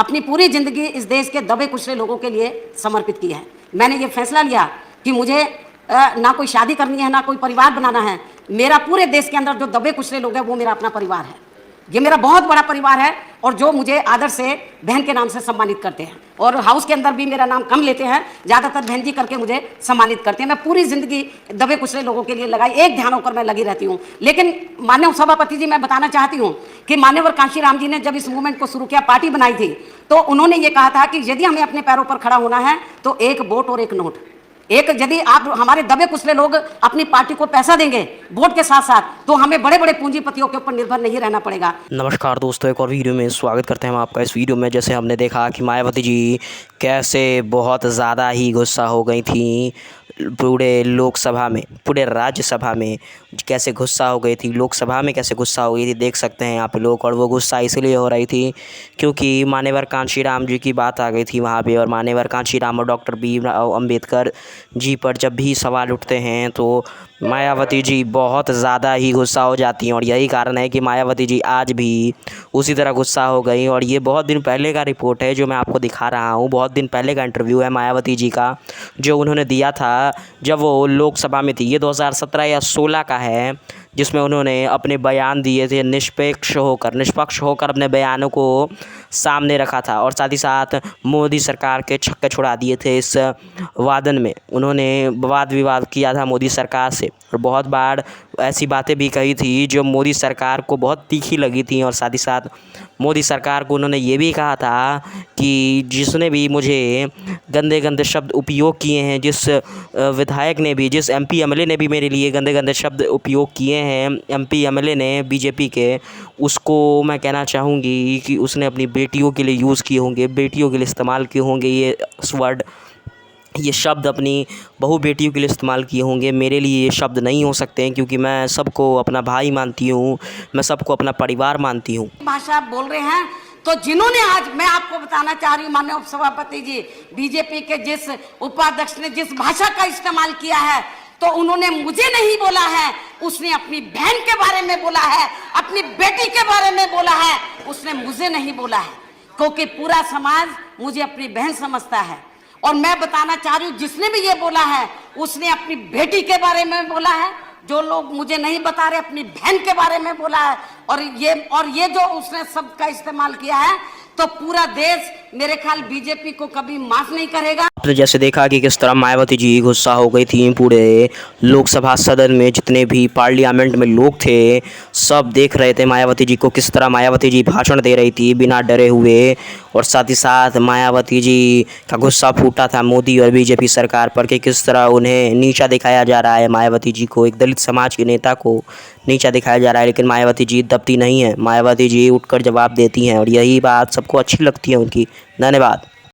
अपनी पूरी ज़िंदगी इस देश के दबे कुचले लोगों के लिए समर्पित की है। मैंने ये फैसला लिया कि मुझे ना कोई शादी करनी है, ना कोई परिवार बनाना है। मेरा पूरे देश के अंदर जो दबे कुचले लोग हैं वो मेरा अपना परिवार है। ये मेरा बहुत बड़ा परिवार है और जो मुझे आदर से बहन के नाम से सम्मानित करते हैं और हाउस के अंदर भी मेरा नाम कम लेते हैं, ज़्यादातर बहन जी करके मुझे सम्मानित करते हैं। मैं पूरी ज़िंदगी दबे कुचले लोगों के लिए लगाई, एक ध्यान होकर मैं लगी रहती हूँ। लेकिन माननीय सभापति जी, मैं बताना चाहती हूँ कि मान्यवर कांशीराम जी ने जब इस मूवमेंट को शुरू किया, पार्टी बनाई थी, तो उन्होंने ये कहा था कि यदि हमें अपने पैरों पर खड़ा होना है तो एक वोट और एक नोट। एक यदि आप हमारे दबे कुचले लोग अपनी पार्टी को पैसा देंगे वोट के साथ साथ, तो हमें बड़े बड़े पूंजीपतियों के ऊपर निर्भर नहीं रहना पड़ेगा। नमस्कार दोस्तों, एक और वीडियो में स्वागत करते हैं हम आपका। इस वीडियो में जैसे हमने देखा कि मायावती जी कैसे बहुत ज़्यादा ही गुस्सा हो गई थी पूरे लोकसभा में, पूरे राज्यसभा में कैसे गुस्सा हो गई थी, लोकसभा में कैसे गुस्सा हो गई थी, देख सकते हैं आप लोग। और वो गुस्सा इसलिए हो रही थी क्योंकि मान्यवर कांशीराम जी की बात आ गई थी वहाँ पे। और मान्यवर कांशीराम और डॉक्टर भीमराव अंबेडकर जी पर जब भी सवाल उठते हैं तो मायावती जी बहुत ज़्यादा ही गुस्सा हो जाती हैं। और यही कारण है कि मायावती जी आज भी उसी तरह गुस्सा हो गई। और ये बहुत दिन पहले का रिपोर्ट है जो मैं आपको दिखा रहा हूँ, बहुत दिन पहले का इंटरव्यू है मायावती जी का जो उन्होंने दिया था जब वो लोकसभा में थी। ये 2017 या 16 का है, जिसमें उन्होंने अपने बयान दिए थे, निष्पक्ष होकर अपने बयानों को सामने रखा था। और साथ ही साथ मोदी सरकार के छक्के छुड़ा दिए थे इस वादन में। उन्होंने वाद विवाद किया था मोदी सरकार से और बहुत बार ऐसी बातें भी कही थी जो मोदी सरकार को बहुत तीखी लगी थी। और साथ ही साथ मोदी सरकार को उन्होंने ये भी कहा था कि जिसने भी मुझे गंदे गंदे शब्द उपयोग किए हैं, जिस विधायक ने भी, जिस एमपी एमएलए ने भी मेरे लिए गंदे गंदे शब्द उपयोग किए हैं, एमपी एमएलए ने बीजेपी के, उसको मैं कहना चाहूँगी कि उसने अपनी बेटियों के लिए यूज़ किए होंगे, बेटियों के लिए इस्तेमाल किए होंगे ये वर्ड, ये शब्द अपनी बहू बेटियों के लिए इस्तेमाल किए होंगे। मेरे लिए ये शब्द नहीं हो सकते हैं क्योंकि मैं सबको अपना भाई मानती हूँ, मैं सबको अपना परिवार मानती हूँ। भाषा आप बोल रहे हैं तो जिन्होंने, आज मैं आपको बताना चाह रही हूँ माननीय उपसभापति जी, बीजेपी के जिस उपाध्यक्ष ने जिस भाषा का इस्तेमाल किया है, तो उन्होंने मुझे नहीं बोला है, उसने अपनी बहन के बारे में बोला है, अपनी बेटी के बारे में बोला है, उसने मुझे नहीं बोला है। क्योंकि पूरा समाज मुझे अपनी बहन समझता है। और मैं बताना चाह रही हूँ, जिसने भी ये बोला है उसने अपनी बेटी के बारे में बोला है, जो लोग मुझे नहीं बता रहे अपनी बहन के बारे में बोला है। और ये जो उसने शब्द का इस्तेमाल किया है, तो पूरा देश मेरे ख्याल बीजेपी को कभी माफ नहीं करेगा। आपने जैसे देखा कि किस तरह मायावती जी गुस्सा हो गई थी, पूरे लोकसभा सदन में जितने भी पार्लियामेंट में लोग थे सब देख रहे थे मायावती जी को, किस तरह मायावती जी भाषण दे रही थी बिना डरे हुए। और साथ ही साथ मायावती जी का गुस्सा फूटा था मोदी और बीजेपी सरकार पर कि किस तरह उन्हें नीचा दिखाया जा रहा है, मायावती जी को, एक दलित समाज के नेता को नीचा दिखाया जा रहा है। लेकिन मायावती जी दबती नहीं है, मायावती जी उठकर जवाब देती हैं और यही बात सबको अच्छी लगती है उनकी। धन्यवाद।